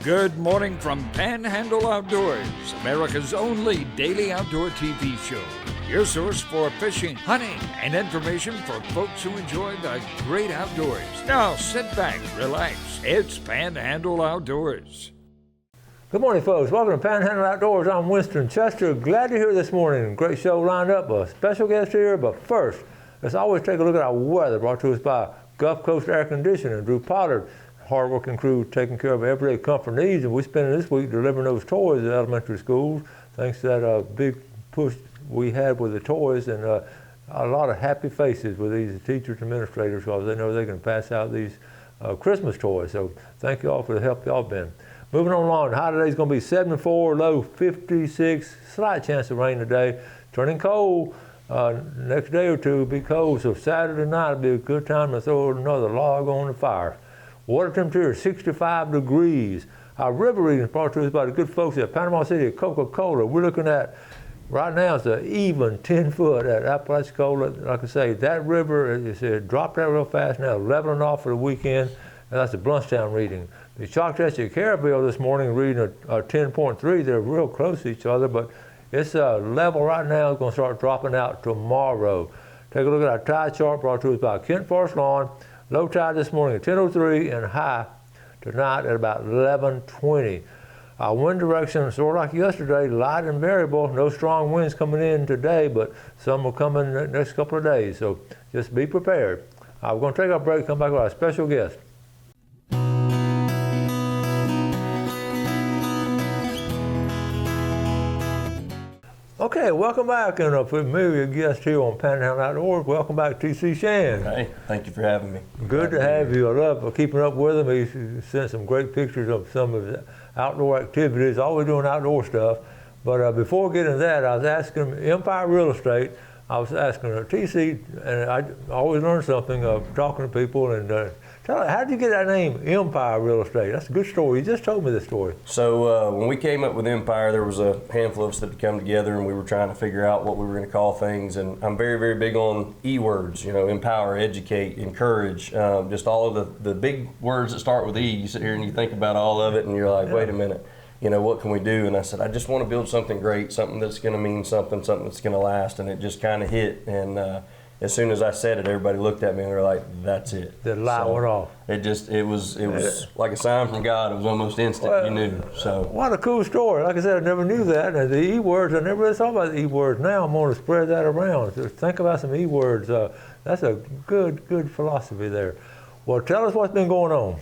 Good morning from Panhandle Outdoors, America's only daily outdoor TV show. Your source for fishing, hunting, and information for folks who enjoy the great outdoors. Now sit back, relax. It's Panhandle Outdoors. Good morning, folks. Welcome to Panhandle Outdoors. I'm Winston Chester. Glad you're here this morning. Great show lined up. A special guest here, but first, let's always take a look at our weather brought to us by Gulf Coast Air Conditioning and Drew Pollard. Hard-working crew taking care of everyday comfort needs, and we're spending this week delivering those toys at elementary schools. Thanks to that big push we had with the toys, and a lot of happy faces with these teachers and administrators because they know they can pass out these Christmas toys. So thank you all for the help y'all been. Moving on along, the high today is going to be 74, low 56, slight chance of rain today. Turning cold. Next day or two will be cold, so Saturday night will be a good time to throw another log on the fire. Water temperature is 65 degrees. Our river reading is brought to us by the good folks at Panama City at Coca-Cola. We're looking at, right now, it's an even 10 foot at Apalachicola. Like I say, that river, it dropped out real fast now, leveling off for the weekend. And that's the Bluntstown reading. The Choctaw Carabelle this morning reading a 10.3. They're real close to each other, but it's level right now. It's going to start dropping out tomorrow. Take a look at our tide chart brought to us by Kent Forest Lawn. Low tide this morning at 10:03 and high tonight at about 11:20. Our wind direction, sort of like yesterday, light and variable. No strong winds coming in today, but some will come in the next couple of days. So just be prepared. We're going to take our break, come back with our special guest. Okay, welcome back, and a familiar guest here on Panhandle Outdoors. Welcome back, T.C. Shan. Hey, thank you for having me. Good to have you. I love keeping up with him. He sent some great pictures of some of his outdoor activities, always doing outdoor stuff. But before getting to that, I was asking him, Empire Real Estate, I was asking her, T.C., and I always learn something talking to people, and tell me, how did you get that name, Empire Real Estate? That's a good story. You just told me this story. So when we came up with Empire, there was a handful of us that had come together, and we were trying to figure out what we were going to call things. And I'm very, very big on E-words, you know, empower, educate, encourage, just all of the big words that start with E. You sit here and you think about all of it, and you're like, wait a minute, you know, what can we do? And I said, I just want to build something great, something that's going to mean something that's going to last. And it just kind of hit. And as soon as I said it, everybody looked at me and they were like, that's it. The light went off. It was like a sign from God. It was almost instant. Well, you knew. So what a cool story. Like I said, I never knew that. And the E-words, I never really thought about the E-words. Now I'm going to spread that around. So think about some E-words. That's a good philosophy there. Well, tell us what's been going on.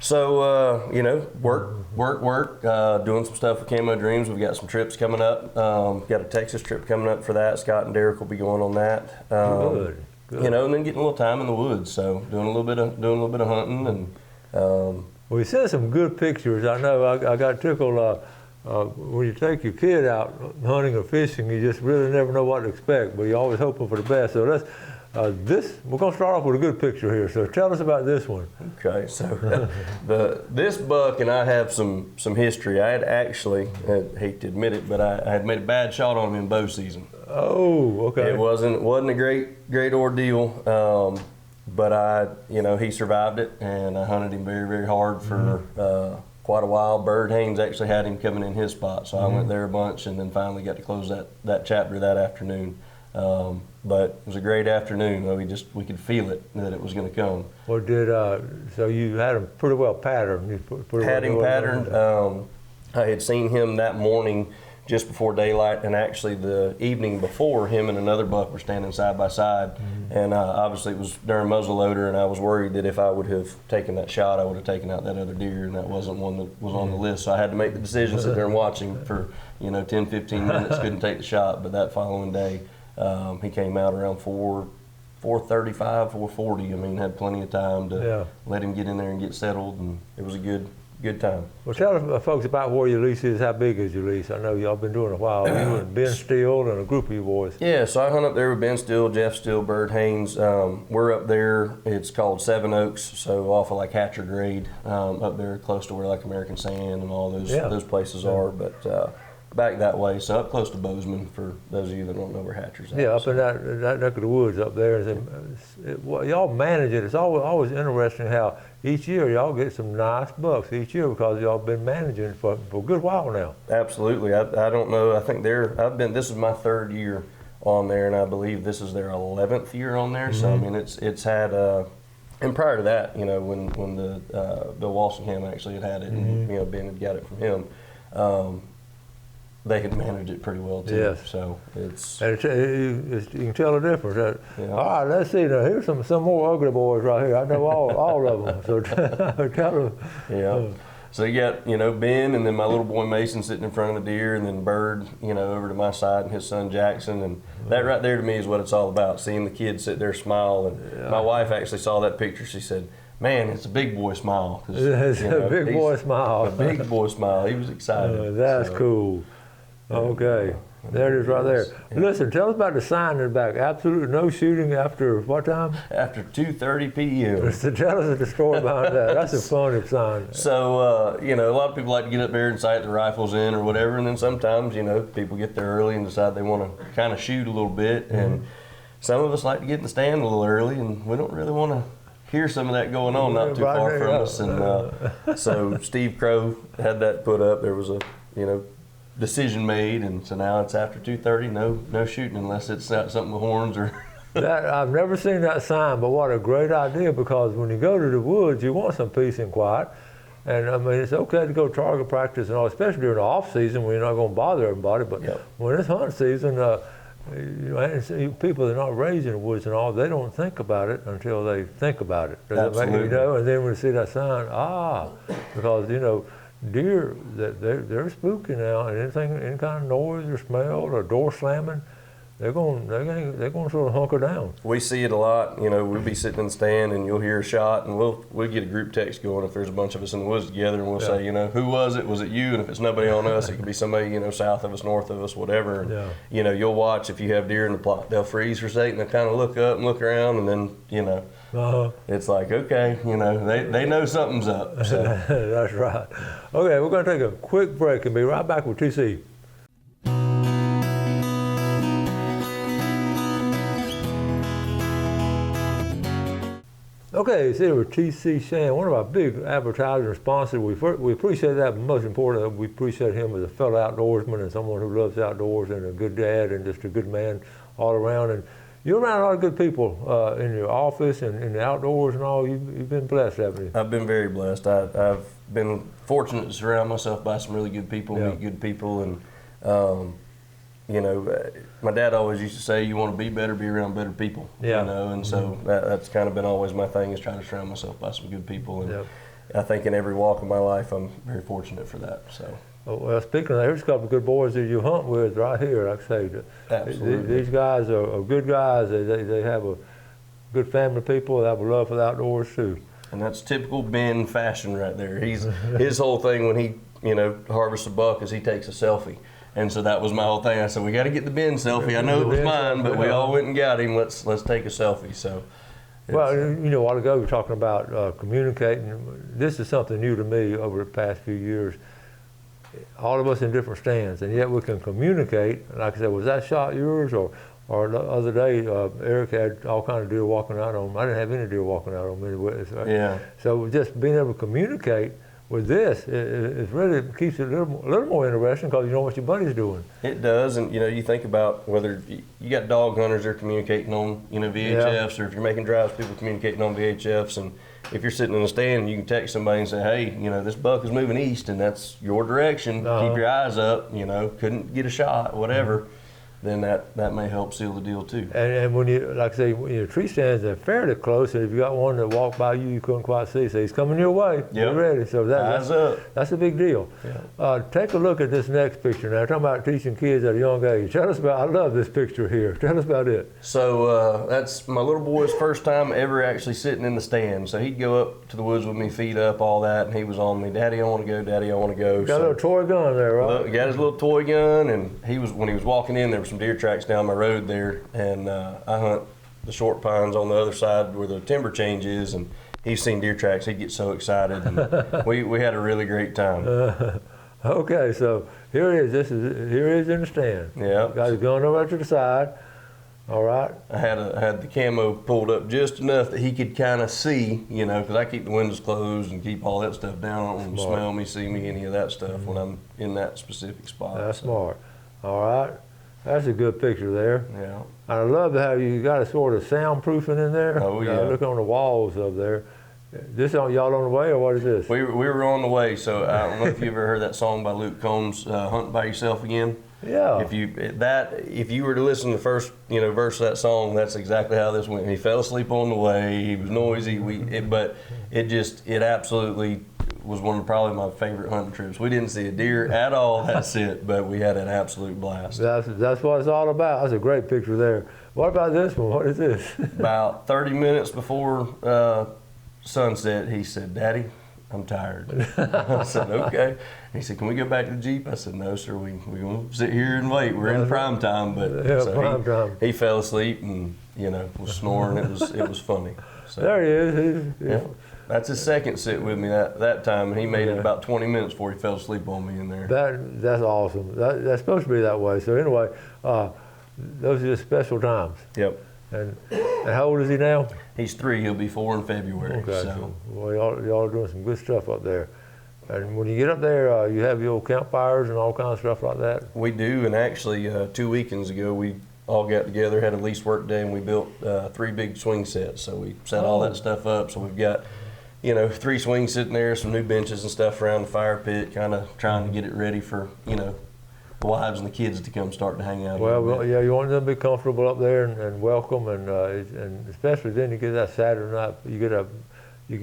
So, you know, work, doing some stuff with Camo Dreams. We've got some trips coming up. Got a Texas trip coming up for that. Scott and Derek will be going on that. Good. You know, and then getting a little time in the woods. So doing a little bit of hunting and. Well, you sent some good pictures. I know I got tickled when you take your kid out hunting or fishing. You just really never know what to expect, but you're always hoping for the best. So that's. We're going to start off with a good picture here, so tell us about this one. Okay, so this buck and I have some history. I had actually, I hate to admit it, but I had made a bad shot on him in bow season. Oh, okay. It wasn't a great ordeal, but he survived it, and I hunted him very, very hard for quite a while. Bird Haynes actually had him coming in his spot, so I went there a bunch, and then finally got to close that chapter that afternoon. But it was a great afternoon. We could feel it that it was going to come. Well, so you had him pretty well patterned? Had him patterned. I had seen him that morning just before daylight, and actually the evening before, him and another buck were standing side by side. And obviously it was during muzzleloader, and I was worried that if I would have taken that shot, I would have taken out that other deer, and that wasn't one that was on the list. So I had to make the decision, sit there and watch him for 10, 15 minutes. Couldn't take the shot, but that following day, he came out around 4:35, 4:40. I mean, had plenty of time to let him get in there and get settled, and it was a good time. Well, tell folks about where your lease is. How big is your lease? I know y'all been doing it a while. You and Ben Steele and a group of you boys. Yeah, so I hunt up there with Ben Steele, Jeff Steele, Bird Haynes. We're up there. It's called Seven Oaks, so off of like Hatcher Grade, up there close to where like American Sand and all those places are. But back that way, so up close to Bozeman, for those of you that don't know where Hatcher's at. Yeah, up so. in that neck of the woods up there. Well, y'all manage it. It's always interesting how each year y'all get some nice bucks each year because y'all been managing it for a good while now. Absolutely. I don't know. I think this is my 3rd year on there, and I believe this is their 11th year on there. So I mean, it's had. And prior to that, when the Bill Walsingham actually had it, and Ben had got it from him. They had managed it pretty well too. Yes. So it's. And you can tell the difference. Yeah. All right, let's see. Now here's some more ugly boys right here. I know all of them. So tell them. Yeah. So you got Ben, and then my little boy Mason sitting in front of the deer, and then Bird over to my side, and his son Jackson, and that right there to me is what it's all about. Seeing the kids sit there smile, and my wife actually saw that picture. She said, "Man, it's a big boy smile." It's a big boy smile. A big boy smile. He was excited. That's cool. Okay, there it is right there. Yeah. Listen, tell us about the sign in the back. Absolutely no shooting after what time? After 2:30 p.m. So tell us the story behind that. That's a funny sign. So, a lot of people like to get up there and sight the rifles in or whatever, and then sometimes, people get there early and decide they want to kind of shoot a little bit, and some of us like to get in the stand a little early, and we don't really want to hear some of that going on not too far from us. And so Steve Crow had that put up. There was a, decision made, and so now it's after 2:30. No shooting unless it's something with horns or. I've never seen that sign, but what a great idea, because when you go to the woods, you want some peace and quiet. And I mean, it's okay to go target practice and all, especially during the off season when you're not going to bother everybody. But when it's hunt season, people that are not raised in the woods and all, they don't think about it until they think about it. Does that make, and then when you see that sign, because deer, they're spooky now, and any kind of noise or smell or door slamming, they're going to sort of hunker down. We see it a lot. We'll be sitting in the stand, and you'll hear a shot, and we'll get a group text going if there's a bunch of us in the woods together, and we'll say, who was it? Was it you? And if it's nobody on us, it could be somebody south of us, north of us, whatever. And, you'll watch if you have deer in the plot, they'll freeze for a second, they'll kind of look up and look around, and then it's like, okay, they know something's up. So. That's right. Okay, we're going to take a quick break and be right back with TC. Okay, it's here with TC Shan, one of our big advertising sponsors. We appreciate that, but most importantly, we appreciate him as a fellow outdoorsman and someone who loves outdoors and a good dad and just a good man all around. And you're around a lot of good people in your office and in the outdoors and all. You've been blessed, haven't you? I've been very blessed. I've been fortunate to surround myself by some really good people, meet good people, and my dad always used to say, you want to be better, be around better people. And so that's kind of been always my thing, is trying to surround myself by some good people. And I think in every walk of my life, I'm very fortunate for that. So. Well, speaking of that, here's a couple of good boys that you hunt with right here, like I say. Absolutely. These guys are good guys. They have a good family of people. They have a love for the outdoors too. And that's typical Ben fashion right there. His whole thing when he harvests a buck is he takes a selfie. And so that was my whole thing. I said, we got to get the Ben selfie. I know it was mine, but we all went and got him. Let's take a selfie. So. Well, a while ago we were talking about communicating. This is something new to me over the past few years. All of us in different stands, and yet we can communicate. Like I said, was that shot yours, or the other day Eric had all kinds of deer walking out on him. I didn't have any deer walking out on me. Yeah. So just being able to communicate with this, it really keeps it a little more interesting, because you know what your buddy's doing. It does, and you think about whether you got dog hunters that are communicating on VHFs, or if you're making drives, people communicating on VHFs, and if you're sitting in a stand, and you can text somebody and say, hey, this buck is moving east, and that's your direction. Keep your eyes up. Couldn't get a shot, whatever. Then that may help seal the deal too. And when you, like I say, when your tree stands are fairly close, and if you got one that walked by you couldn't quite see, so he's coming your way. You're ready. So eyes up. That's a big deal. Yeah. Take a look at this next picture now. Talking about teaching kids at a young age. Tell us about. I love this picture here. Tell us about it. So that's my little boy's first time ever actually sitting in the stand. So he'd go up to the woods with me, feet up, all that, and he was on me. Daddy, I want to go. Daddy, I want to go. Got a little toy gun there, right? He got his little toy gun, and when he was walking in, there were some deer tracks down my road there, and I hunt the short pines on the other side where the timber change is, and he's seen deer tracks. He'd get so excited, and we had a really great time. Okay, so here he is. Here he is in the stand. Yeah. Got his gun over to the side. All right. I had the camo pulled up just enough that he could kind of see, you know, because I keep the windows closed and keep all that stuff down. I don't want him to smell me, see me, any of that stuff when I'm in that specific spot. That's smart. All right. That's a good picture there. Yeah. I love how you got a sort of soundproofing in there. Oh, yeah. Look on the walls up there. This y'all on the way, or what is this? We were on the way, so I don't know if you ever heard that song by Luke Combs, "Hunting by Yourself Again." Yeah. If you were to listen to the first verse of that song, that's exactly how this went. He fell asleep on the way. He was noisy. But it absolutely was one of probably my favorite hunting trips. We didn't see a deer at all. That's it. But we had an absolute blast. That's what it's all about. That's a great picture there. What about this one? What is this? About 30 minutes before sunset, he said, "Daddy, I'm tired." I said, "Okay." He said, "Can we go back to the Jeep?" I said, "No, sir. We're going to sit here and wait. We're in prime time." But yeah, so prime time. He fell asleep and was snoring. It was funny. So, there he is. Yeah. That's his second sit with me that time, and he made it about 20 minutes before he fell asleep on me in there. That's awesome. That's supposed to be that way. So anyway, those are just special times. Yep. And how old is he now? He's 3. He'll be 4 in February. Okay. So. Well, y'all are doing some good stuff up there. And when you get up there, you have your old campfires and all kinds of stuff like that? We do, and actually 2 weekends ago, we all got together, had a lease work day, and we built 3 big swing sets. So we set all that stuff up. So we've got 3 swings sitting there, some new benches and stuff around the fire pit, kind of trying to get it ready for, the wives and the kids to come start to hang out. Well, yeah, you want them to be comfortable up there and welcome, and especially then you get that Saturday night, you get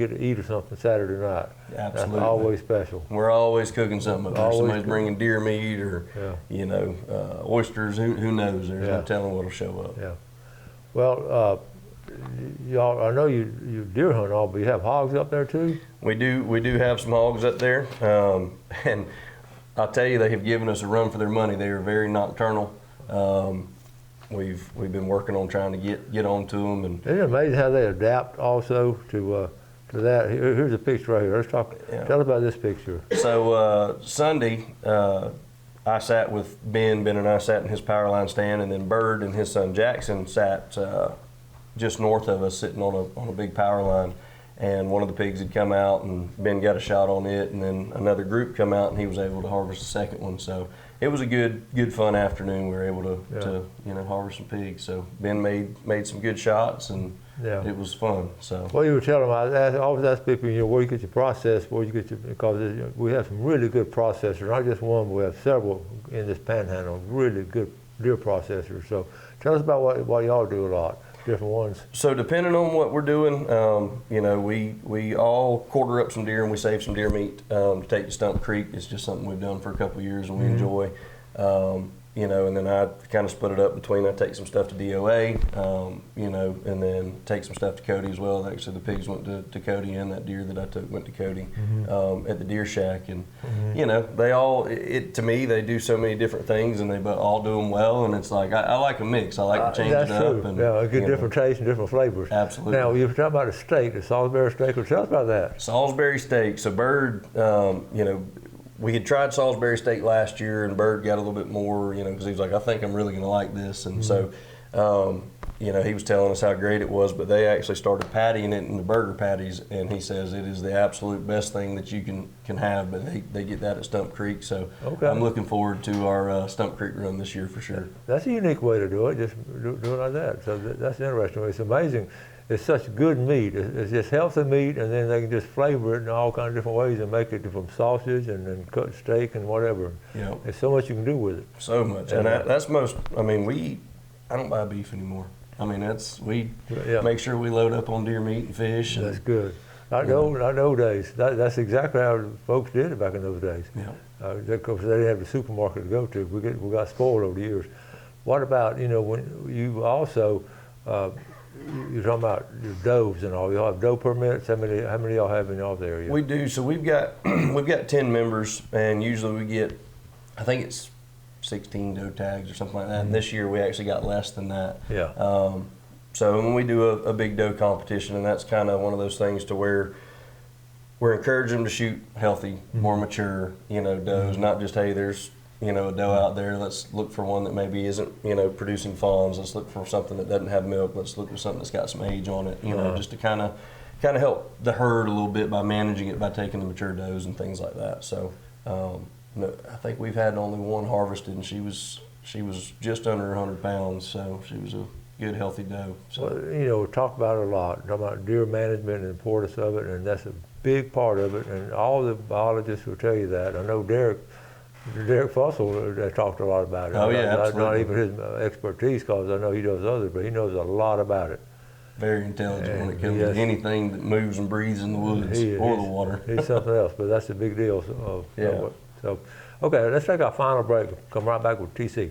to eat or something Saturday night. Absolutely. That's always special. We're always cooking something up there. Somebody's bringing deer meat or, oysters, who knows? There's no telling what'll show up. Yeah. Well, y'all, I know you deer hunt all, but you have hogs up there too? We do have some hogs up there, and I'll tell you, they have given us a run for their money. They are very nocturnal. We've been working on trying to get onto them, and isn't it amazing how they adapt also to that? Here's a picture right here. Let's talk. Yeah. Tell us about this picture. So Sunday, I sat with Ben and I sat in his power line stand, and then Bird and his son Jackson sat just north of us, sitting on a big power line. And one of the pigs had come out, and Ben got a shot on it, and then another group come out, and he was able to harvest the second one. So it was a good fun afternoon. We were able to harvest some pigs. So Ben made some good shots, and it was fun. So well, you were telling them, I always ask people, where you get your process, because we have some really good processors, not just one, but we have several in this Panhandle, really good deer processors. So tell us about what y'all do a lot. Different ones. So depending on what we're doing, we all quarter up some deer and we save some deer meat to take to Stump Creek. It's just something we've done for a couple of years and we enjoy. And then I kind of split it up between, I take some stuff to DOA, and then take some stuff to Cody as well. Actually, the pigs went to Cody, and that deer that I took went to Cody at the deer shack. And, they all, to me, they do so many different things, and they all do them well. And it's like, I like a mix. I like to change it up. True. And, a good different taste and different flavors. Absolutely. Now, you were talking about a steak, the Salisbury steak. Tell us about that. Salisbury steak. So Bird, we had tried Salisbury steak last year, and Bird got a little bit more, because he was like, I think I'm really going to like this. And so, he was telling us how great it was, but they actually started pattying it in the burger patties, and he says it is the absolute best thing that you can have, but they get that at Stump Creek. So I'm looking forward to our Stump Creek run this year for sure. That's a unique way to do it, just do it like that. So that's interesting. It's amazing. It's such good meat. It's just healthy meat, and then they can just flavor it in all kinds of different ways and make it from sausage and then cut steak and whatever. Yeah. There's so much you can do with it. So much. And that's most, I don't buy beef anymore. We make sure we load up on deer meat and fish. And, that's good. Not the old days. That's exactly how folks did it back in those days. Yeah. Of course, they didn't have the supermarket to go to. We got spoiled over the years. What about, when you also, you're talking about your does and all. Y'all have doe permits. How many y'all have in y'all's area? We do. So we've got 10 members, and usually we get, I think it's 16 doe tags or something like that. And this year we actually got less than that. Yeah. So when we do a big doe competition, and that's kind of one of those things to where we're encouraging them to shoot healthy, more mature, does, not just, hey, there's, a doe out there. Let's look for one that maybe isn't, producing fawns. Let's look for something that doesn't have milk. Let's look for something that's got some age on it, just to kind of help the herd a little bit by managing it, by taking the mature does and things like that. So I think we've had only one harvested, and she was just under 100 pounds, so she was a good, healthy doe. So. Well, we talk about it a lot, talk about deer management and the importance of it, and that's a big part of it, and all the biologists will tell you that. I know Derek Fussell talked a lot about it. Oh, yeah, absolutely. Not even his expertise, because I know he does others, but he knows a lot about it. Very intelligent when it comes to anything that moves and breathes in the woods or the water. He's something else, but that's a big deal. So, okay, let's take our final break. Come right back with TC.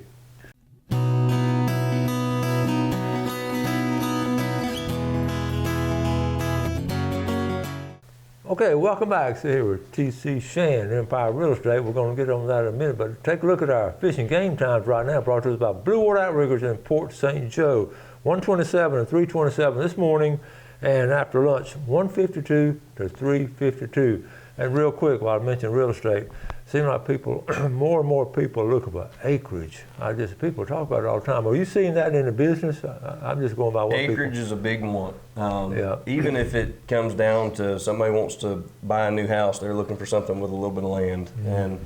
Okay, welcome back. So here with TC Shan, Empire Real Estate. We're going to get on that in a minute, but take a look at our fishing game times right now, brought to us by Blue Water Outriggers in Port St. Joe. 127 and 327 this morning, and after lunch, 152 to 352. And real quick, while I mentioned real estate, it seems like more and more people are looking for acreage. People talk about it all the time. Are you seeing that in the business? I'm just going by what acreage is a big one. Even if it comes down to somebody wants to buy a new house, they're looking for something with a little bit of land. And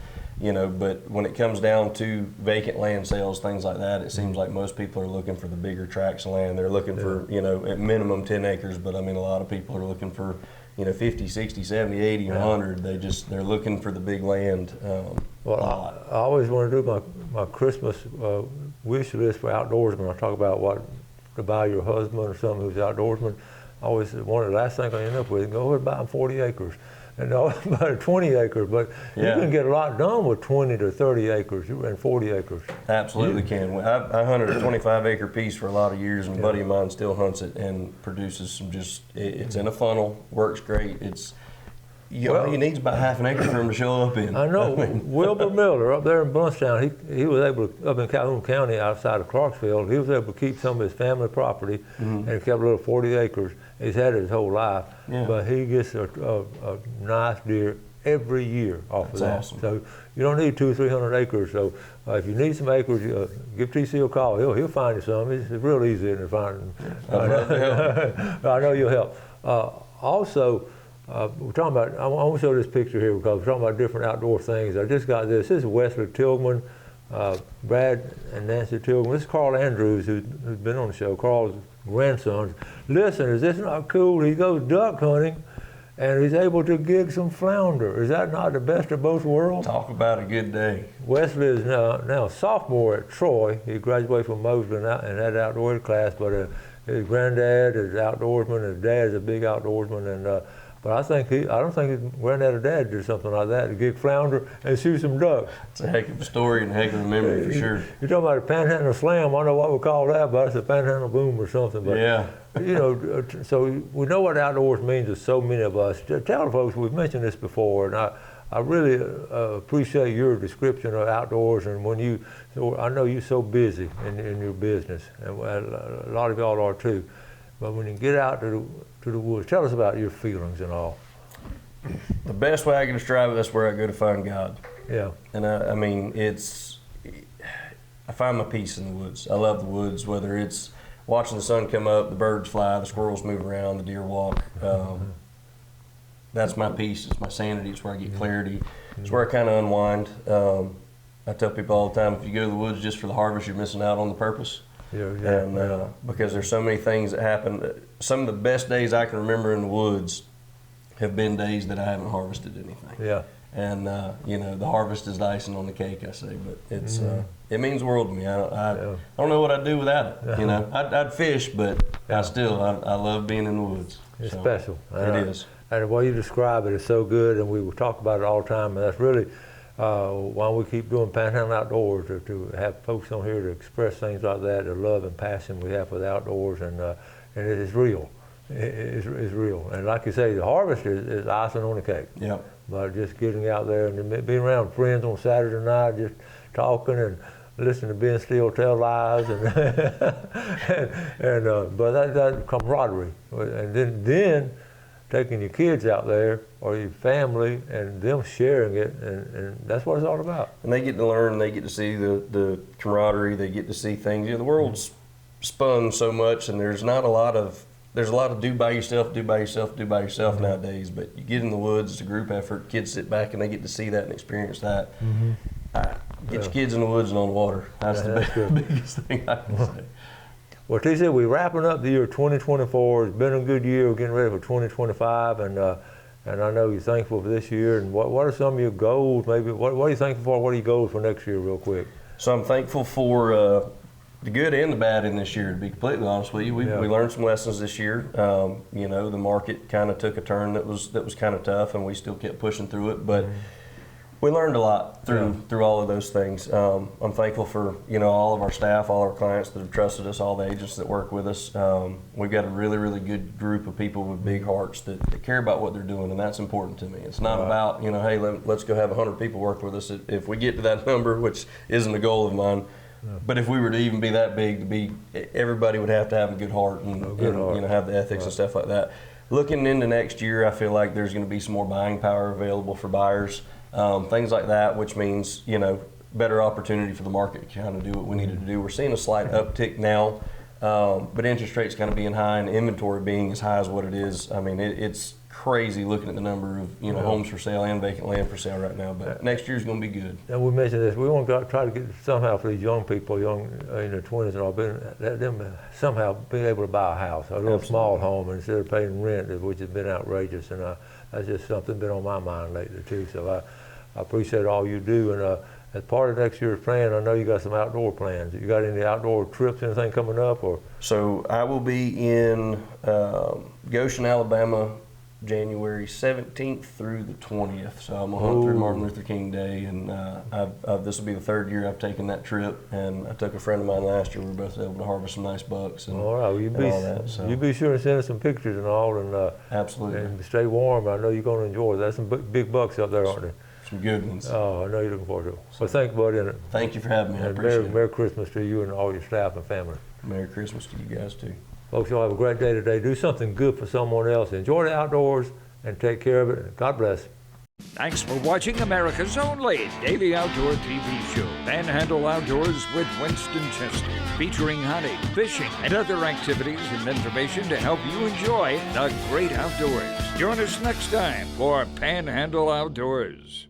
but when it comes down to vacant land sales, things like that, it seems like most people are looking for the bigger tracts of land. They're looking for, at minimum 10 acres, but I mean, a lot of people are looking for, 50, 60, 70, 80, 100. They're looking for the big land. Well, I always want to do my Christmas wish list for outdoorsmen. I talk about what to buy your husband or someone who's outdoorsman. I always, one of the last things I end up with, go over and buy them 40 acres. And no, about 20 acres, but you can get a lot done with 20 to 30 acres and 40 acres. Absolutely can. I hunted a 25-acre piece for a lot of years, and a buddy of mine still hunts it and produces some it's in a funnel, works great. All you need is about half an acre for him to show up in. I know. Wilbur Miller up there in Bunchtown, he was able to, up in Calhoun County outside of Clarksville, he was able to keep some of his family property and kept a little 40 acres. He's had it his whole life, but he gets a nice deer every year off of that. Awesome. So you don't need 200 or 300 acres. So if you need some acres, give TC a call. He'll find you some. It's real easy to find them. I know you'll help. Also, we're talking about, I want to show this picture here because we're talking about different outdoor things. I just got this. This is Wesley Tilghman, Brad and Nancy Tilghman. This is Carl Andrews, who's been on the show, Carl's grandsons. Listen, is this not cool? He goes duck hunting and he's able to gig some flounder. Is that not the best of both worlds? Talk about a good day. Wesley is now a sophomore at Troy. He graduated from Mosley in that outdoor class, but his granddad is outdoorsman, his dad is a big outdoorsman, and but I don't think his granddad or dad did something like that, to gig flounder and shoot some ducks. It's a heck of a story and a heck of a memory for sure. You're talking about a Panhandle slam. I don't know what we call that, but it's a Panhandle boom or something. But, so we know what outdoors means to so many of us. Tell the folks, we've mentioned this before, and I really appreciate your description of outdoors. And I know you're so busy in your business, and a lot of y'all are too. But when you get out to the woods, tell us about your feelings and all. The best way I can describe it, that's where I go to find God. Yeah. And I mean, I find my peace in the woods. I love the woods, whether it's watching the sun come up, the birds fly, the squirrels move around, the deer walk. That's my peace. It's my sanity. It's where I get clarity. It's where I kind of unwind. I tell people all the time, if you go to the woods just for the harvest, you're missing out on the purpose. Because there's so many things that happen. Some of the best days I can remember in the woods have been days that I haven't harvested anything. Yeah. And the harvest is the icing on the cake, I say, but it's it means the world to me. I don't know what I'd do without it. I'd fish, but I love being in the woods. It's special. It is. And the way you describe it is so good, and we will talk about it all the time, and that's really why we keep doing Panhandle Outdoors, to have folks on here to express things like that, the love and passion we have for the outdoors, and it is real. It's real. And like you say, the harvest is icing on the cake. Yep. But just getting out there and being around friends on Saturday night, just talking and listening to Ben Steele tell lies, but that camaraderie. And then taking your kids out there or your family and them sharing it, and that's what it's all about. And they get to learn, they get to see the camaraderie, they get to see things. You know, the world's spun so much, and there's a lot of do by yourself nowadays. But you get in the woods, it's a group effort. Kids sit back and they get to see that and experience that. Get your kids in the woods and on the water. That's the biggest thing I can say. Well, TC, we're wrapping up the year 2024. It's been a good year. We're getting ready for 2025, and I know you're thankful for this year. And what are some of your goals? Maybe what are you thankful for? What are your goals for next year, real quick? So I'm thankful for the good and the bad in this year. To be completely honest with you, we learned some lessons this year. You know, the market kind of took a turn that was kind of tough, and we still kept pushing through it, but. We learned a lot through all of those things. I'm thankful for all of our staff, all our clients that have trusted us, all the agents that work with us. We've got a really, really good group of people with big hearts that care about what they're doing, and that's important to me. It's not about hey, let's go have 100 people work with us. If we get to that number, which isn't a goal of mine, but if we were to even be that big, everybody would have to have a good heart and have the ethics and stuff like that. Looking into next year, I feel like there's going to be some more buying power available for buyers. Things like that, which means, better opportunity for the market to kind of do what we needed to do. We're seeing a slight uptick now, but interest rates kind of being high and inventory being as high as what it is. I mean, it's crazy looking at the number of, homes for sale and vacant land for sale right now, but next year's going to be good. And we mentioned this, we want to try to get somehow for these young people, in their 20s and all, let them somehow be able to buy a house, a little small home instead of paying rent, which has been outrageous. And that's just something been on my mind lately too. So I appreciate all you do. And as part of next year's plan, I know you got some outdoor plans. You got any outdoor trips, anything coming up? Or so I will be in Goshen, Alabama, January 17th through the 20th. So I'm going to hunt through Martin Luther King Day, and this will be the third year I've taken that trip. And I took a friend of mine last year. We were both able to harvest some nice bucks. And, all right, well, you be sure to send us some pictures and all, and absolutely, and stay warm. I know you're going to enjoy it. There's some big bucks up there, aren't there? Some good ones. Oh, I know you're looking forward to it. Well, thanks, buddy. And thank you for having me. I appreciate it. Merry Christmas to you and all your staff and family. Merry Christmas to you guys too. Folks, y'all have a great day today. Do something good for someone else. Enjoy the outdoors and take care of it. God bless. Thanks for watching America's only daily outdoor TV show, Panhandle Outdoors with Winston Chester, featuring hunting, fishing, and other activities and information to help you enjoy the great outdoors. Join us next time for Panhandle Outdoors.